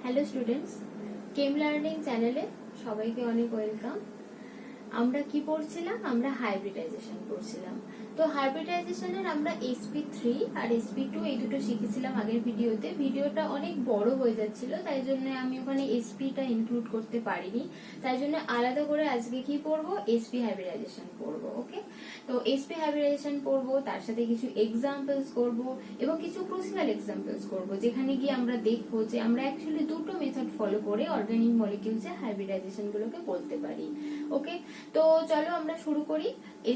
Hello students, কেম learning চ্যানেলে সবাইকে অনেক ওয়েলকাম। আমরা কি পড়ছিলাম? আমরা হাইব্রিডাইজেশন পড়ছিলাম। তো হাইব্রিডাইজেশনের আমরা sp3 আর sp2 এই দুটো শিখেছিলাম আগের ভিডিওতে। ভিডিওটা অনেক বড় হয়ে যাচ্ছিল, তাই জন্য আমি ওখানে sp-টা ইনক্লুড করতে পারিনি। তাই জন্য আলাদা করে আজকে কি পড়বো? sp হাইব্রিডাইজেশন পড়বো। ওকে, তো sp হাইব্রিডাইজেশন পড়বো, তার সাথে কিছু এক্সাম্পলস করব এবং কিছু ক্রুশিয়াল এক্সাম্পলস করব, যেখানে গিয়ে আমরা দেখবো যে আমরা অ্যাকচুয়ালি দুটো মেথড ফলো করে অর্গানিক মলিকিউলসের হাইব্রিডাইজেশন গুলোকে বলতে পারি। ওকে, তো চলো আমরা শুরু করি।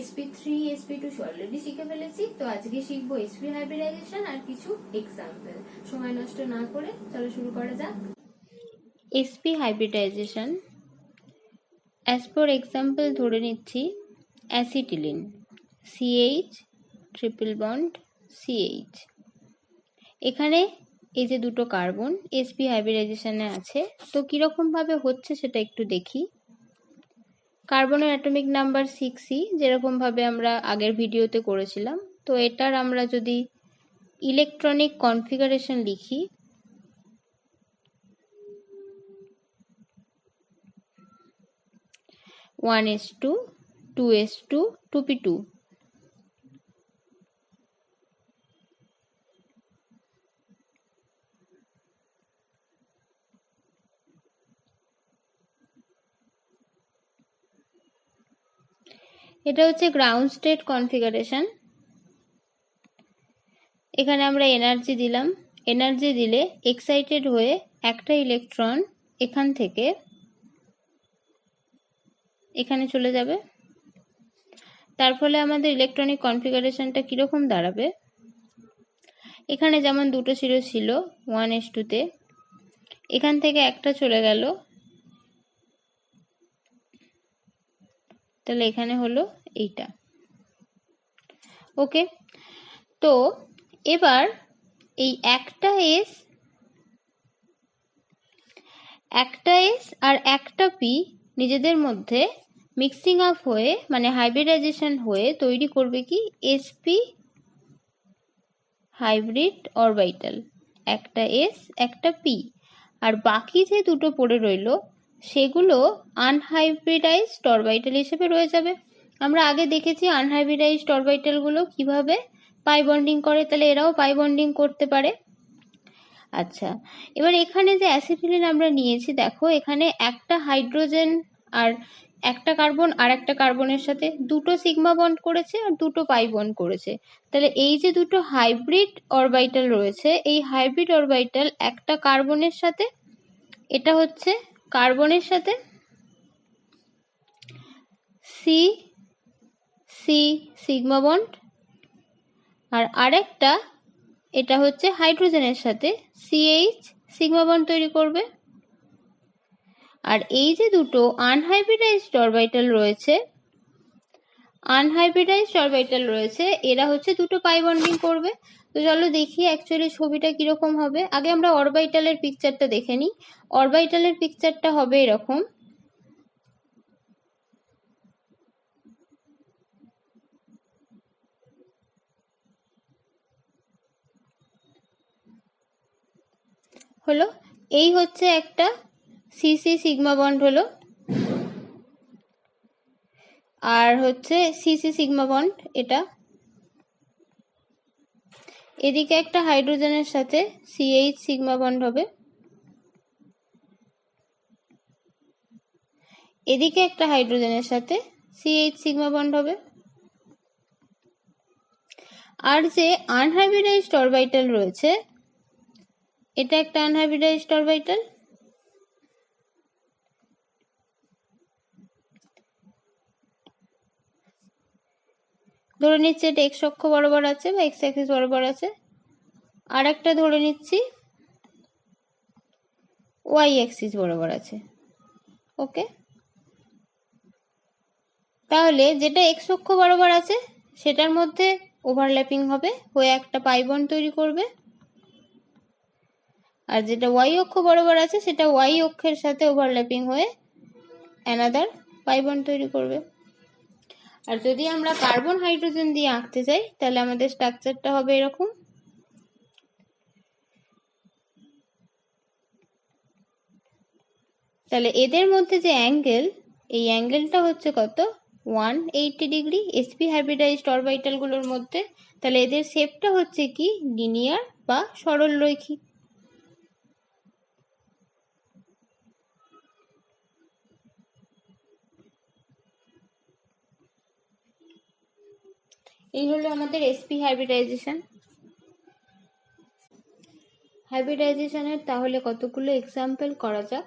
sp3 sp2 অলরেডি শিখে ফেলেছি, তো আজকে শিখবো sp হাইব্রিডাইজেশন আর কিছু এক্সাম্পল। সময় নষ্ট না করে চলো শুরু করা যাক। sp hybridization as for example ধরে নিচ্ছি acetylene CH triple bond CH। এখানে এই যে দুটো কার্বন sp হাইব্রিডাইজেশনে আছে, তো কিরকম ভাবে হচ্ছে সেটা একটু দেখি। কার্বনের অ্যাটমিক নাম্বার 6e, যেরকম ভাবে আমরা আগের ভিডিওতে করেছিলাম। তো এটার আমরা যদি ইলেকট্রনিক কনফিগারেশন লিখি, one S two, 2s2, 2p2। এটা হচ্ছে গ্রাউন্ড স্টেট কনফিগারেশন। এখানে আমরা এনার্জি দিলাম, এনার্জি দিলে এক্সাইটেড হয়ে একটা ইলেকট্রন এখান থেকে এখানে চলে যাবে। তার ফলে আমাদের ইলেকট্রনিক কনফিগারেশনটা কিরকম দাঁড়াবে? এখানে যেমন দুটো ছিল 1s2 তে, এখান থেকে একটা চলে গেল, তাহলে এখানে হলো এইটা। ওকে, তো এবার এই একটা এস আর একটা পি নিজেদের মধ্যে মিক্সিং আপ হয়ে, মানে হাইব্রিডাইজেশন হয়ে তৈরি করবে কি? sp hybrid orbital. একটা এস একটা পি, আর বাকি যে দুটো পড়ে রইলো সেগুলো আনহাইব্রিডাইজড অরবিটাল হিসেবে রয়ে যাবে। আমরা আগে দেখেছি আনহাইব্রিডাইজড অরবিটাল গুলো কিভাবে পাই বন্ডিং করে, তাহলে এরাও পাই বন্ডিং করতে পারে। আচ্ছা, এবার এখানে যে অ্যাসিটিলিন আমরা নিয়েছি, দেখো এখানে একটা হাইড্রোজেন আর একটা কার্বন আর একটা কার্বনের সাথে দুটো সিগমা বন্ড করেছে আর দুটো পাই বন্ড করেছে। তাহলে এই যে দুটো হাইব্রিড অরবিটাল রয়েছে, এই হাইব্রিড অরবিটাল একটা কার্বনের সাথে, এটা হচ্ছে কার্বনের সাথে সি সি সিগমা বন্ড, আর আরেকটা এটা হচ্ছে হাইড্রোজেনের সাথে CH সিগমা বন্ড তৈরি করবে। আর এই যে দুটো আনহাইব্রিডাইজড অরবিটাল রয়েছে, এরা হচ্ছে দুটো পাই বন্ডিং করবে। তো চলো দেখি অ্যাকচুয়ালি ছবিটা কিরকম হবে। আগে আমরা অরবিটালের পিকচারটা দেখে নিই। অরবিটালের পিকচারটা হবে এরকম। হলো, এই হচ্ছে একটা সিসি সিগমা বন্ড হলো, আর হচ্ছে সিসি সিগমা বন্ড এটা। এদিকে একটা হাইড্রোজেনের সাথে CH সিগমা বন্ড হবে, এদিকে একটা হাইড্রোজেনের সাথে CH সিগমা বন্ড হবে। আর যে আনহাইব্রিডাইজড অরবিটাল রয়েছে, এটা একটা আনহাইব্রিডাইজড অরবিটাল, ধরে নিচ্ছি এটা এক্স অক্ষ বরাবর আছে বা এক্স অ্যাক্সিস বরাবর আছে, আর একটা ধরে নিচ্ছি ওয়াই অ্যাক্সিস বরাবর আছে। ওকে, তাহলে যেটা এক্স অক্ষ বরাবর আছে সেটার মধ্যে ওভারল্যাপিং হবে, হয়ে একটা পাই বন্ড তৈরি করবে, আর যেটা ওয়াই অক্ষ বরাবর আছে সেটা ওয়াই অক্ষের সাথে ওভারল্যাপিং হয়ে অ্যানাদার পাই বন্ড তৈরি করবে। আর যদি আমরা কার্বন হাইড্রোজেন দিয়ে আঁকতে চাই, তাহলে আমাদের স্ট্রাকচারটা হবে এরকম। তাহলে এদের মধ্যে যে অ্যাঙ্গেল, এই অ্যাঙ্গেলটা হচ্ছে কত, 180 ডিগ্রি sp হাইব্রিডাইজড অরবিটাল গুলোর মধ্যে। তাহলে এদের শেপটা হচ্ছে কি লিনিয়ার বা সরলরৈখিক। এই হলো আমাদের sp হাইব্রিডাইজেশন। হাইব্রিডাইজেশনের তাহলে কতগুলো এক্সাম্পল করা যাক।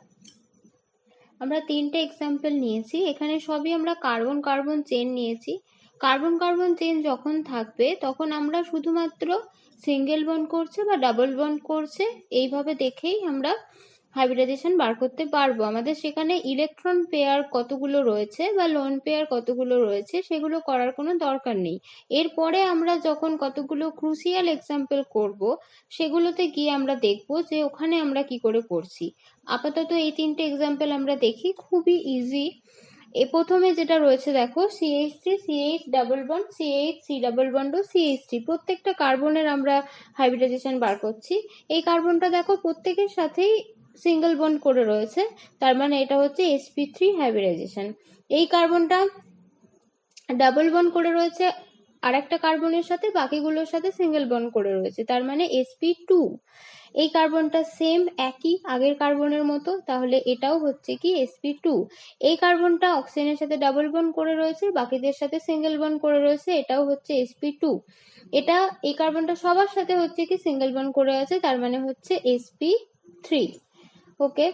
আমরা 3টে এক্সাম্পল নিয়েছি, এখানে সবই আমরা কার্বন কার্বন চেন নিয়েছি। কার্বন কার্বন চেন যখন থাকবে তখন আমরা শুধুমাত্র সিঙ্গেল বন্ড করছে বা ডাবল বন্ড করছে এইভাবে দেখেই আমরা হাইব্রিডাইজেশন বার করতে পারবো। আমাদের সেখানে ইলেকট্রন পেয়ার কতগুলো রয়েছে বা লোন পেয়ার কতগুলো রয়েছে সেগুলো করার কোনো দরকার নেই। এরপরে আমরা যখন কতগুলো ক্রুশিয়াল এক্সাম্পল করব সেগুলোতে গিয়ে আমরা দেখব যে ওখানে আমরা কি করে করছি। আপাতত এই 3টে এক্সাম্পল আমরা দেখি, খুবই ইজি। প্রথমে যেটা রয়েছে দেখো, CH3 CH double bond, CH C double bond ও CH3, প্রত্যেকটা কার্বনের আমরা হাইব্রিডাইজেশন বার করছি। এই কার্বনটা দেখো প্রত্যেকের সাথেই সিঙ্গেল বন্ড করে রয়েছে, তার মানে এটা হচ্ছে sp3 হাইব্রিডাইজেশন। এই কার্বনটা ডাবল বন্ড করে রয়েছে আর একটা কার্বনের সাথে, বাকিগুলোর সাথে সিঙ্গেল বন্ড করে রয়েছে, তার মানে sp2। এই কার্বনটা সেম একই আগের কার্বনের মতো, তাহলে এটাও হচ্ছে কি sp2। এই কার্বনটা অক্সিজেনের সাথে ডাবল বন্ড করে রয়েছে, বাকিদের সাথে সিঙ্গেল বন্ড করে রয়েছে, এটাও হচ্ছে sp2। এটা এই কার্বনটা সবার সাথে হচ্ছে কি সিঙ্গেল বন্ড করে আছে, তার মানে হচ্ছে sp3। ওকে,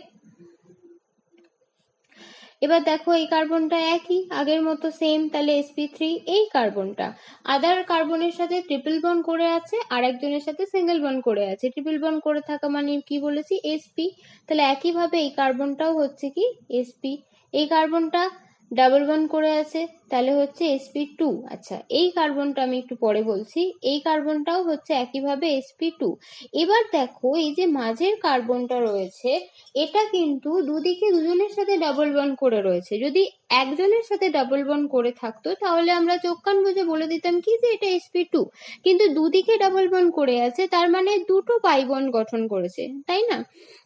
এবার দেখো এই কার্বনটা একই আগের মতো সেম, তাহলে sp3। এই কার্বনটা আদার কার্বনের সাথে ট্রিপল বন্ড করে আছে আর একজনের সাথে সিঙ্গেল বন্ড করে আছে, ট্রিপল বন্ড করে থাকা মানে কি বলেছি sp, তাহলে একইভাবে এই কার্বনটাও হচ্ছে কি sp। এই কার্বনটা ডাবল বন্ড করে আছে, তাহলে হচ্ছে sp2। আচ্ছা, এই কার্বনটা আমি একটু পরে বলছি, এই কার্বনটাও হচ্ছে একইভাবে sp2। এবার দেখো এই যে মাঝের কার্বনটা রয়েছে এটা কিন্তু দুদিকে দুজনের সাথে ডাবল বন্ড করে রয়েছে। যদি একজনের সাথে ডাবল বন্ড করে থাকতো তাহলে আমরা চোখ কান বুজে বলে দিতাম কি যে এটা sp2, কিন্তু দুদিকে ডাবল বন্ড করে আছে তার মানে দুটো পাই বন্ড গঠন করেছে, তাই না?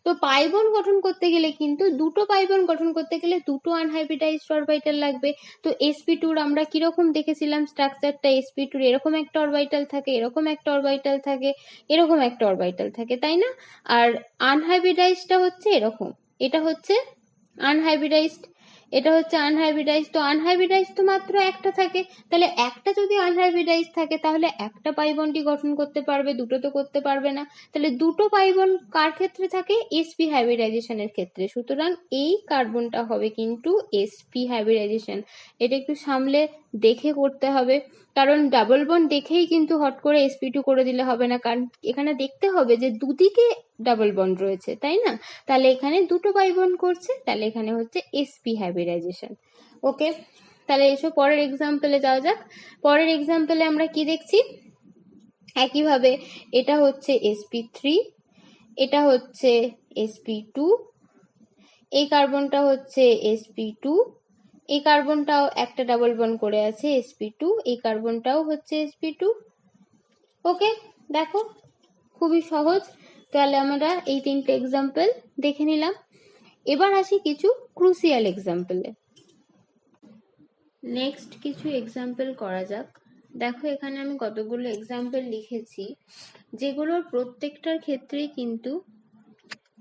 তো পাই বন্ড গঠন করতে গেলে কিন্তু দুটো পাই বন্ড গঠন করতে গেলে দুটো আনহাইব্রিডাইজড অরবিটাল লাগবে। তো sp2-র আমরা কিরকম দেখেছিলাম স্ট্রাকচারটা, sp2-র এরকম একটা অরবিটাল থাকে, এরকম একটা অরবিটাল থাকে, এরকম একটা অরবিটাল থাকে, তাই না? আর আনহাইব্রিডাইজডটা হচ্ছে এরকম, এটা হচ্ছে আনহাইব্রিডাইজড, এটা হচ্ছে আনহাইব্রিডাইজড। তো আনহাইব্রিডাইজড তো মাত্র একটা থাকে, তাহলে একটা যদি আনহাইব্রিডাইজড থাকে তাহলে একটা পাই বন্ডই গঠন করতে পারবে, দুটো তো করতে পারবে না। তাহলে দুটো পাই বন্ড কার ক্ষেত্রে থাকে? sp হাইব্রিডাইজেশনের ক্ষেত্রে। সুতরাং এই কার্বনটা হবে কিন্তু sp হাইব্রিডাইজেশন। এটা একটু সামলে দেখে করতে হবে, কারণ ডাবল বন্ড দেখেই কিন্তু হট করে sp2 করে দিলে হবে না, কারণ এখানে দেখতে হবে যে দুদিকে ডাবল বন্ড রয়েছে, তাই না? তাহলে এখানে দুটো পাই বন্ড করছে, তাহলে এখানে হচ্ছে sp হাইব্রিডাইজেশন। ওকে, তাহলে এসো পরের এক্সাম্পলে যাওয়া যাক। পরের এক্সাম্পলে আমরা কি দেখছি, একইভাবে এটা হচ্ছে sp3, এটা হচ্ছে sp2, এই কার্বনটা হচ্ছে sp2, এই কার্বনটাও একটা ডাবল বন্ড করে আছে sp2, এই কার্বনটাও হচ্ছে sp2। ওকে, দেখো খুবই সহজ। তাহলে আমরা এই 3টে এক্সাম্পল দেখে নিলাম। এবার আসি কিছু ক্রুশিয়াল এক্সাম্পলে। নেক্সট কিছু এক্সাম্পল করা যাক। দেখো এখানে আমি কতগুলো এক্সাম্পল লিখেছি যেগুলোর প্রত্যেকটার ক্ষেত্রেই কিন্তু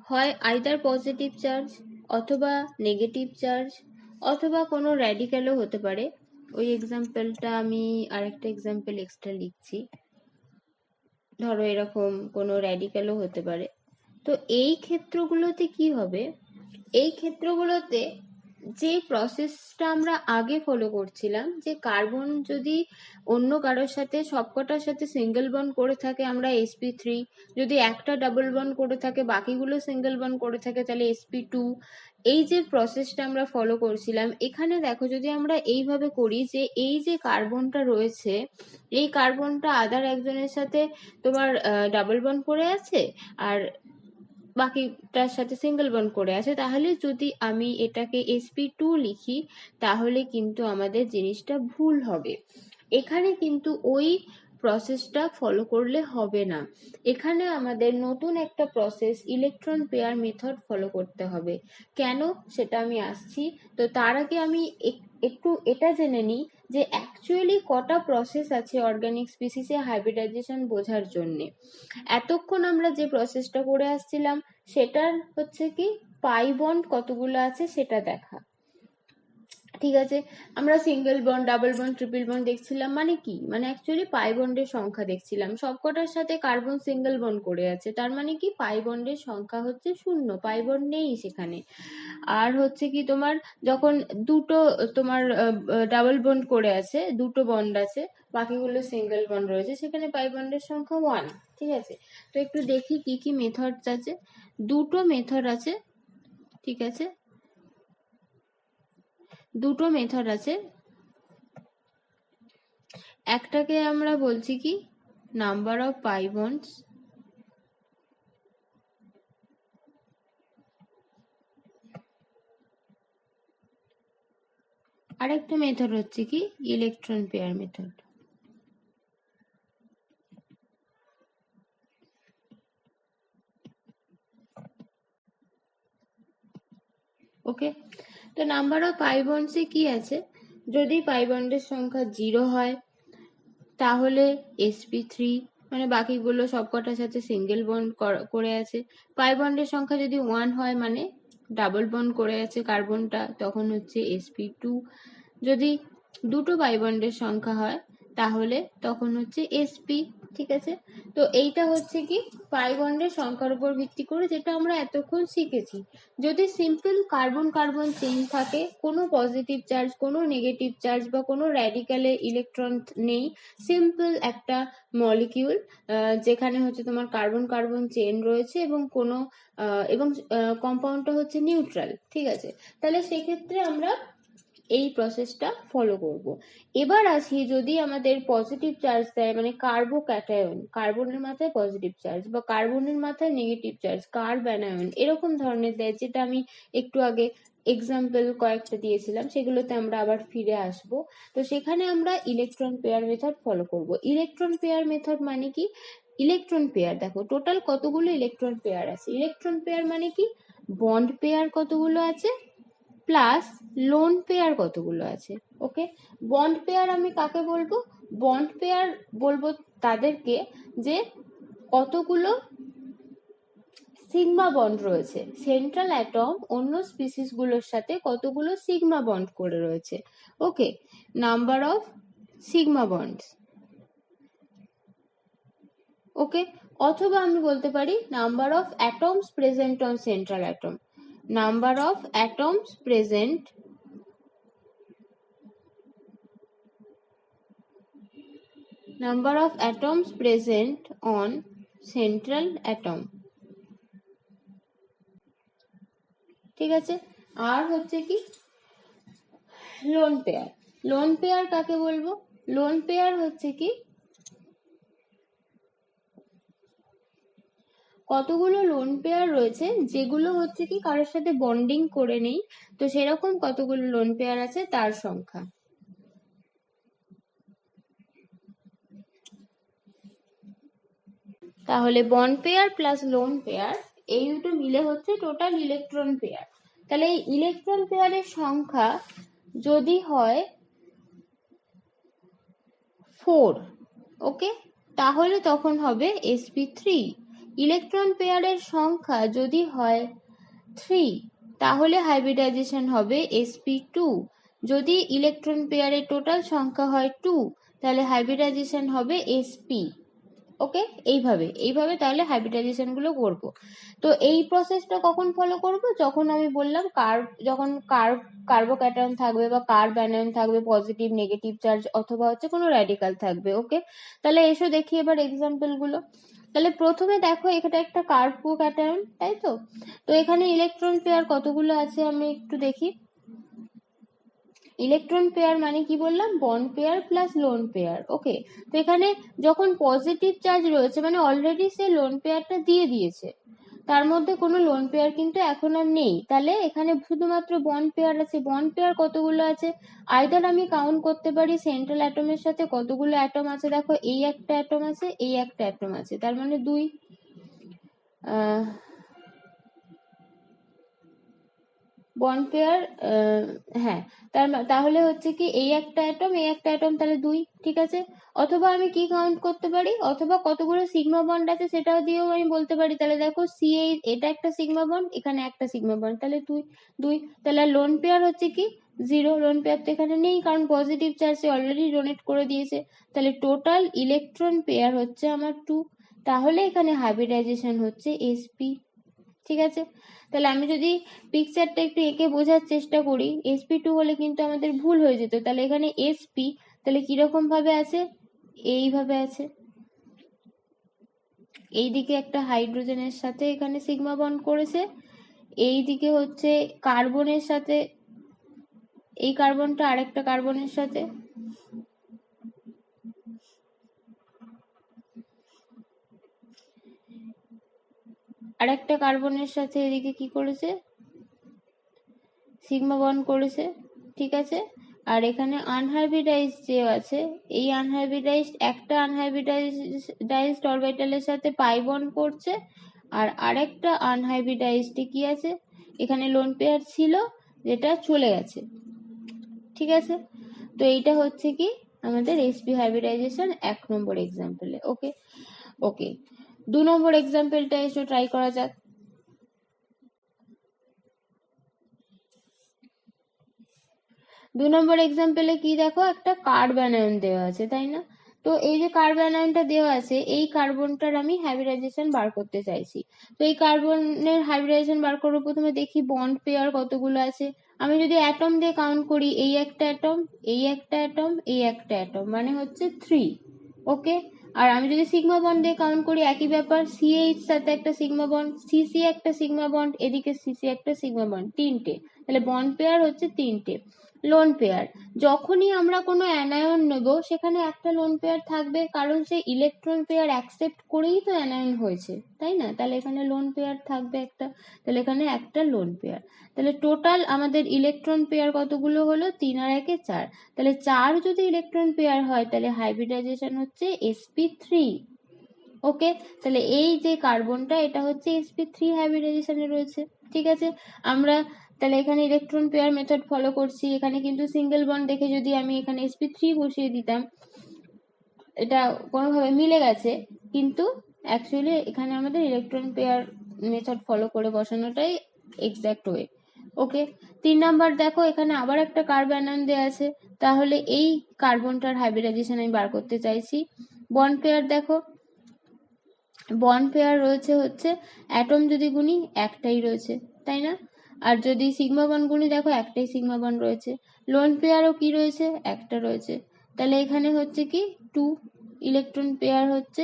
হয় আইদার পজিটিভ চার্জ অথবা নেগেটিভ চার্জ অথবা কোনো র্যাডিক্যালও হতে পারে। ওই এক্সাম্পলটা আমি আরেকটা এক্সাম্পল এক্সট্রা লিখছি, ধরো এরকম কোনো র্যাডিক্যালও হতে পারে। তো এই ক্ষেত্রগুলোতে কি হবে, এই ক্ষেত্রগুলোতে যে প্রসেসটা আমরা আগে ফলো করছিলাম, যে কার্বন যদি অন্য কারোর সাথে সবকটার সাথে সিঙ্গেল বন্ড করে থাকে আমরা sp3, যদি একটা ডাবল বন্ড করে থাকে বাকিগুলো সিঙ্গেল বন্ড করে থাকে তাহলে sp2। এই যে প্রসেসটা আমরা ফলো করছিলাম, এখানে দেখো যদি আমরা এইভাবে করি যে এই যে কার্বনটা রয়েছে এই কার্বনটা আদার একজনের সাথে তোমার ডাবল বন্ড করে আছে আর বাকিটার সাথে সিঙ্গেল বন্ড করে আছে, তাহলে যদি আমি এটাকে sp2 লিখি তাহলে কিন্তু আমাদের জিনিসটা ভুল হবে। এখানে কিন্তু ওই প্রসেসটা ফলো করলে হবে না। এখানে আমাদের নতুন একটা process electron pair method follow করতে হবে। কেন সেটা আমি আসছি। তো তার আগে আমি একটু এটা জেনে নিই যে অ্যাকচুয়ালি কটা প্রসেস আছে অর্গানিক স্পিসিসে হাইব্রিডাইজেশন বোঝার জন্যে। এতক্ষণ আমরা যে প্রসেসটা করে আসছিলাম সেটার হচ্ছে কি পাই বন্ড কতগুলো আছে সেটা দেখা। ঠিক আছে, আমরা single bond, double bond, triple bond দেখছিলাম, মানে কি, মানে অ্যাকচুয়ালি পাই বন্ডের সংখ্যা দেখছিলাম। সবকটার সাথে কার্বন সিঙ্গেল বন্ড করে আছে, তার মানে কি পাই বন্ডের সংখ্যা হচ্ছে 0, পাই বন্ড নেই সেখানে। আর হচ্ছে কি তোমার যখন দুটো তোমার ডাবল বন্ড করে আছে, দুটো বন্ড আছে, বাকিগুলো সিঙ্গেল বন্ড রয়েছে, সেখানে পাই বন্ডের সংখ্যা 1। ঠিক আছে, তো একটু দেখি কি কি মেথডস আছে। দুটো মেথড আছে, ঠিক আছে, দুটো মেথড আছে। একটাকে আমরা বলছি কি নাম্বার অফ পাই বন্ডস, আরেকটা মেথড হচ্ছে কি ইলেকট্রন পেয়ার মেথড। ওকে, তো নাম্বার অফ পাই বন্ডসে কি আছে, যদি পাই বন্ডের সংখ্যা 0 হয় তাহলে sp3, মানে বাকিগুলো সবকটার সাথে সিঙ্গেল বন্ড করে আছে। পাই বন্ডের সংখ্যা যদি 1 হয় মানে ডাবল বন্ড করে আছে কার্বনটা, তখন হচ্ছে sp2। যদি দুটো পাই বন্ডের সংখ্যা হয় তাহলে তখন হচ্ছে sp। ঠিক আছে, তো এইটা হচ্ছে কি পাই বন্ডের সংখ্যার উপর ভিত্তি করে যেটা আমরা এতক্ষণ শিখেছি। যদি সিম্পল কার্বন কার্বন চেইন থাকে, কোনো পজিটিভ চার্জ, কোনো নেগেটিভ চার্জ বা কোনো র্যাডিক্যালে ইলেকট্রন নেই, সিম্পল একটা মলিকিউল যেখানে হচ্ছে তোমার কার্বন কার্বন চেইন রয়েছে এবং কোনো এবং কম্পাউন্ডটা হচ্ছে নিউট্রাল। ঠিক আছে, তাহলে সেক্ষেত্রে আমরা এই প্রসেসটা ফলো করব। এবার আসি, যদি আমাদের পজিটিভ চার্জ দেয়, মানে কার্বোক্যাটায়ন, কার্বনের মাথায় পজিটিভ চার্জ বা কার্বনের মাথায় নেগেটিভ চার্জ, কার্বঅ্যানায়ন, এরকম ধরনের দেয়, যেটা আমি একটু আগে এক্সাম্পল কয়েকটা দিয়েছিলাম, সেগুলোতে আমরা আবার ফিরে আসব। তো সেখানে আমরা ইলেকট্রন পেয়ার মেথড ফলো করব। ইলেকট্রন পেয়ার মেথড মানে কি, ইলেকট্রন পেয়ার দেখো টোটাল কতগুলো ইলেকট্রন পেয়ার আছে। ইলেকট্রন পেয়ার মানে কি বন্ড পেয়ার কতগুলো আছে প্লাস লোন পেয়ার কতগুলো আছে। ওকে, বন্ড পেয়ার আমি কাকে বলবো, বন্ড পেয়ার বলবো তাদেরকে যে কতগুলো সিগমা বন্ড রয়েছে, সেন্ট্রাল অ্যাটম অন্য স্পিসিস গুলোর সাথে কতগুলো সিগমা বন্ড করে রয়েছে। ওকে, নাম্বার অফ সিগমা বন্ডস। ওকে, অথবা আমি বলতে পারি number of atoms present on central atom, number of atoms present number of atoms present on central atom। ঠিক আছে, আর হচ্ছে কি লোন পেয়ার। লোন পেয়ার কাকে বলবো, লোন পেয়ার হচ্ছে কি কতগুলো লোন পেয়ার রয়েছে যেগুলো হচ্ছে কি কারোর সাথে বন্ডিং করে নেই, তো সেরকম কতগুলো লোন পেয়ার আছে তার সংখ্যা। তাহলে bond pair plus lone pair এই দুটো মিলে হচ্ছে টোটাল ইলেকট্রন পেয়ার। তাহলে এই ইলেকট্রন পেয়ারের সংখ্যা যদি হয় 4, ওকে, তাহলে তখন হবে sp3। ইলেকট্রন পেয়ারের সংখ্যা যদি হয় 3, তাহলে হাইব্রিডাইজেশন হবে sp2। যদি ইলেকট্রন পেয়ারের টোটাল সংখ্যা হয় 2, তাহলে হাইব্রিডাইজেশন হবে sp। ওকে, এইভাবে তাহলে হাইব্রিডাইজেশন গুলো করবো। তো এই প্রসেসটা কখন ফলো করব, যখন আমি বললাম যখন কার্বোক্যাটায়ন থাকবে বা কার্বঅ্যানায়ন থাকবে, পজিটিভ নেগেটিভ চার্জ অথবা হচ্ছে কোনো র্যাডিক্যাল থাকবে। ওকে, তাহলে এসো দেখি এবার এক্সাম্পল গুলো। তাহলে প্রথমে দেখো এখানে একটা কার্বোক্যাটায়ন, তাই তো, তো এখানে ইলেকট্রন পেয়ার কতগুলো আছে আমি একটু দেখি। ইলেকট্রন পেয়ার মানে কি বললাম, bond pair plus lone pair. Okay, তো এখানে যখন পজিটিভ চার্জ রয়েছে মানে অলরেডি সে লোন পেয়ারটা দিয়ে দিয়েছে, তার মধ্যে কোনো লোন পেয়ার কিন্তু এখন আর নেই। তাহলে এখানে শুধুমাত্র বন্ড পেয়ার আছে। বন্ড পেয়ার কতগুলো আছে, আইদার আমি কাউন্ট করতে পারি সেন্ট্রাল অ্যাটমের সাথে কতগুলো অ্যাটম আছে। দেখো এই একটা অ্যাটম আছে, এই একটা অ্যাটম আছে, তার মানে 2। বন্ড পেয়ার, হ্যাঁ, তাহলে হচ্ছে কি এই একটা অ্যাটম, এই একটা অ্যাটম, তাহলে 2, ঠিক আছে। অথবা আমি কি কাউন্ট করতে পারি, অথবা কতগুলো সিগমা বন্ড আছে সেটাও দিয়েও আমি বলতে পারি। তাহলে দেখো CH, এটা একটা সিগমা বন্ড, এখানে একটা সিগমা বন্ড, তাহলে 2। তাহলে লোন পেয়ার হচ্ছে কি 0, লোন পেয়ার তো এখানে নেই কারণ পজিটিভ চার্জ অলরেডি ডোনেট করে দিয়েছে। তাহলে টোটাল ইলেকট্রন পেয়ার হচ্ছে আমার 2। তাহলে এখানে হাইব্রিডাইজেশন হচ্ছে sp, ঠিক আছে। তাহলে আমি যদি পিকচারটা একটু এঁকে বোঝার চেষ্টা করি, sp2 হলে কিন্তু আমাদের ভুল হয়ে যেত। তাহলে এখানে sp তাহলে কিরকম ভাবে আছে, এইভাবে আছে। এইদিকে একটা হাইড্রোজেনের সাথে এখানে সিগমা বন্ড করেছে, এইদিকে হচ্ছে কার্বনের সাথে, এই কার্বনটা আরেকটা কার্বনের সাথে, আরেকটা কার্বনের সাথে এদিকে কি করেছে, সিগমা বন্ড করেছে, ঠিক আছে। আর এখানে আনহাইব্রিডাইজড যে আছে, এই আনহাইব্রিডাইজড একটা আনহাইব্রিডাইজড অরবিটালের সাথে পাই বন্ড করছে, আর আরেকটা আনহাইব্রিডাইজড কি আছে, এখানে লোন পেয়ার ছিল যেটা চলে গেছে, ঠিক আছে। তো এইটা হচ্ছে কি আমাদের sp হাইব্রিডাইজেশন 1 নম্বর এক্সাম্পলে। ওকে ওকে 2 নম্বর এক্সাম্পলটা এসে ট্রাই করা যাক। 2 নম্বর এক্সাম্পলে কি দেখো, একটা কার্ব অ্যানায়ন দেওয়া আছে, তাই না। তো এই যে কার্ব অ্যানায়নটা দেওয়া আছে, এই কার্বনটার আমি হাইব্রিডাইজেশন বার করতে চাইছি। তো এই কার্বনের হাইব্রিডাইজেশন বার করবো, প্রথমে দেখি বন্ড পেয়ার কতগুলো আছে। আমি যদি অ্যাটম দিয়ে কাউন্ট করি, এই একটা অ্যাটম, এই একটা অ্যাটম, এই একটা অ্যাটম, মানে হচ্ছে 3। ওকে। আর আমি যদি সিগমা বন্ড দিয়ে কাউন্ট করি, একই ব্যাপার, CH সাথে একটা সিগমা বন্ড, CC একটা সিগমা বন্ড, এদিকে CC একটা সিগমা বন্ড, 3টে। তাহলে বন্ড পেয়ার হচ্ছে 3টে। লোন পেয়ার, যখনই আমরা কোনো অ্যানায়ন নেব সেখানে একটা লোন পেয়ার থাকবে, কারণ সে ইলেকট্রন পেয়ার অ্যাকসেপ্ট করেই তো অ্যানায়ন হয়েছে, তাই না। তাহলে এখানে লোন পেয়ার থাকবে একটা, তাহলে এখানে একটা লোন পেয়ার। তাহলে টোটাল আমাদের ইলেকট্রন পেয়ার কতগুলো হলো, 3 আর 1 4। তাহলে 4 যদি ইলেকট্রন পেয়ার হয় তাহলে হাইব্রিডাইজেশন হচ্ছে sp3। ওকে। তাহলে এই যে কার্বনটা এটা হচ্ছে sp3 হাইব্রিডাইজেশনে রয়েছে, ঠিক আছে। আমরা তাহলে এখানে ইলেকট্রন পেয়ার মেথড ফলো করছি। এখানে কিন্তু সিঙ্গেল বন্ড দেখে যদি আমি এখানে sp3 বসিয়ে দিতাম, এটা কোনোভাবে মিলে গেছে, কিন্তু অ্যাকচুয়ালি এখানে আমাদের ইলেকট্রন পেয়ার মেথড ফলো করে বসানোটাই এক্সাক্ট ওয়ে। ওকে। 3 নাম্বার দেখো, এখানে আবার একটা কার্ব অ্যানায়ন দেওয়া আছে, তাহলে এই কার্বনটার হাইব্রিডাইজেশন আমি বার করতে চাইছি। বন্ড পেয়ার দেখো, বন্ড পেয়ার রয়েছে হচ্ছে, অ্যাটম যদি গুনি একটাই রয়েছে, তাই না। আর যদি সিগমা বন্ড গুনি দেখো একটাই সিগমা বন্ড রয়েছে। লোন পেয়ারও কি রয়েছে, একটা রয়েছে। তাহলে এখানে হচ্ছে কি 2, ইলেকট্রন পেয়ার হচ্ছে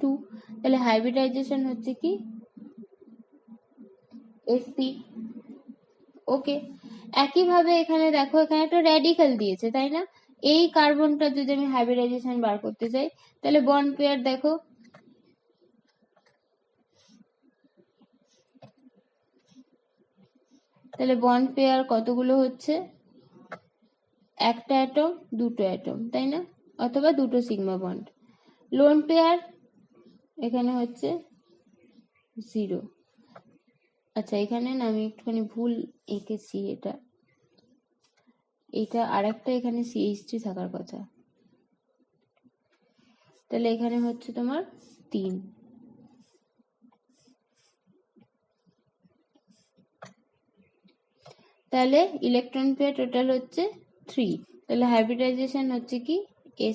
2। তাহলে হাইব্রিডাইজেশন হচ্ছে কি sp। ওকে। একইভাবে এখানে দেখো, এখানে একটা র্যাডিক্যাল দিয়েছে, তাই না। এই কার্বনটা যদি আমি হাইব্রিডাইজেশন বার করতে চাই, তাহলে বন্ড পেয়ার দেখো, তাহলে বন্ড পেয়ার কতগুলো হচ্ছে, একটা অ্যাটম, দুটো অ্যাটম, তাই না, অথবা দুটো সিগমা বন্ড। লোন পেয়ার এখানে হচ্ছে 0। আচ্ছা, এখানে না আমি একটুখানি ভুল এঁকেছি, এটা আরেকটা, এখানে CH3 থাকার কথা, তাহলে এখানে হচ্ছে তোমার 3। তাহলে ইলেকট্রন পেয়ার টোটাল হচ্ছে 3। তাহলে হাইব্রিডাইজেশন হচ্ছে কি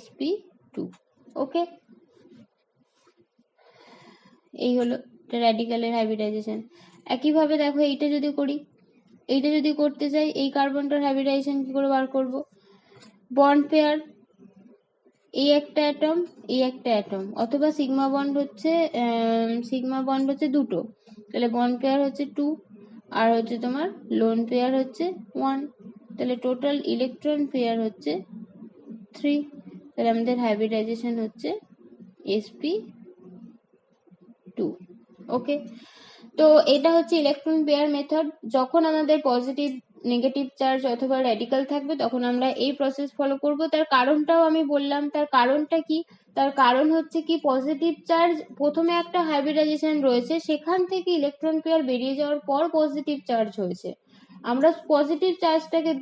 sp2। ওকে। এই হলো র্যাডিক্যালের হাইব্রিডাইজেশন। একইভাবে দেখো এইটা যদি করি, এইটা যদি করতে চাই, এই কার্বনটার হাইব্রিডাইজেশন কি করে বার করব, বন্ড পেয়ার, এই একটা অ্যাটম, এই একটা অ্যাটম, অথবা সিগমা বন্ড হচ্ছে দুটো, তাহলে বন্ড পেয়ার হচ্ছে 2, আর হচ্ছে তোমার লোন পেয়ার হচ্ছে 1। তাহলে টোটাল ইলেকট্রন পেয়ার হচ্ছে 3। তাহলে আমাদের হাইব্রিডাইজেশন হচ্ছে sp2। ওকে। তো এটা হচ্ছে ইলেকট্রন পেয়ার মেথড। যখন আমাদের পজিটিভ নেগেটিভ চার্জ অথবা র্যাডিক্যাল থাকবে তখন আমরা এই প্রসেস ফলো করব। তার কারণটাও আমি বললাম। তার কারণটা কি? তার কারণ হচ্ছে কি, পজিটিভ চার্জ প্রথমে একটা হাইব্রিডাইজেশন রয়েছে, সেখান থেকে ইলেকট্রন পেয়ার বেরিয়ে যাওয়ার পর পজিটিভ চার্জ হয়েছে। আমরা পজিটিভ চার্জটাকে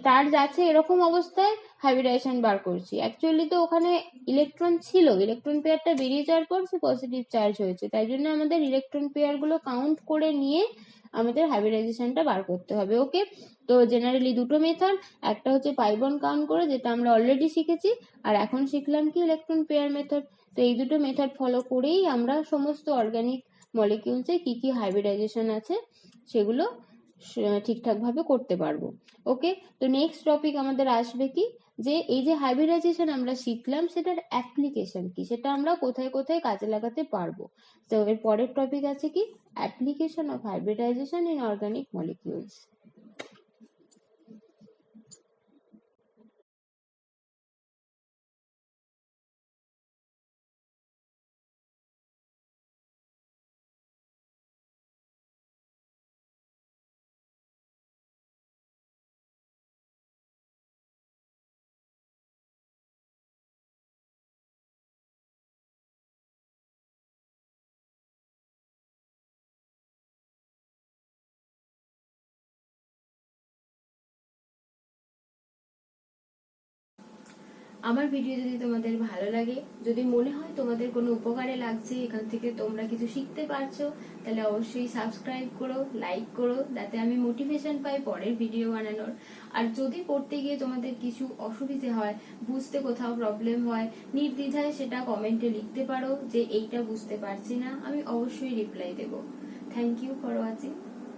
চার্জ আছে এরকম অবস্থায় হাইব্রিডাইজেশন বার করছি। অ্যাকচুয়ালি তো ওখানে ইলেকট্রন ছিল, ইলেকট্রন পেয়ারটা বেরিয়ে যাওয়ার পর সে পজিটিভ চার্জ হয়েছে। তাই জন্য আমাদের ইলেকট্রন পেয়ার গুলো কাউন্ট করে নিয়ে আমাদের হাইব্রিডাইজেশনটা বার করতে হবে। ওকে, তো জেনারেলি দুটো মেথড, একটা হচ্ছে পাই বন্ড কাউন্ট করে, যেটা আমরা অলরেডি শিখেছি, আর এখন শিখলাম কি ইলেকট্রন পেয়ার মেথড। তো এই দুটো মেথড ফলো করেই আমরা সমস্ত অর্গানিক মলিকিউলসে কি কি হাইব্রিডাইজেশন আছে সেগুলো ঠিকঠাক ভাবে করতে পারবো। ওকে, তো নেক্সট টপিক আমাদের আসবে কি, যে এই যে হাইব্রিডাইজেশন আমরা শিখলাম সেটার অ্যাপ্লিকেশন কি, সেটা আমরা কোথায় কোথায় কাজে লাগাতে পারবো। তো এর পরের টপিক আছে কি, application of hybridization in organic molecules. আমার ভিডিও যদি তোমাদের ভালো লাগে, যদি মনে হয় তোমাদের কোনো উপকারে লাগছে, এখান থেকে তোমরা কিছু শিখতে পারছো, তাহলে অবশ্যই সাবস্ক্রাইব করো, লাইক করো, যাতে আমি মোটিভেশন পাই পরের ভিডিও বানানোর। আর যদি পড়তে গিয়ে তোমাদের কিছু অসুবিধে হয়, বুঝতে কোথাও প্রবলেম হয়, নির্দ্বিধায় সেটা কমেন্টে লিখতে পারো যে এইটা বুঝতে পারছি না, আমি অবশ্যই রিপ্লাই দেবো। Thank you for watching.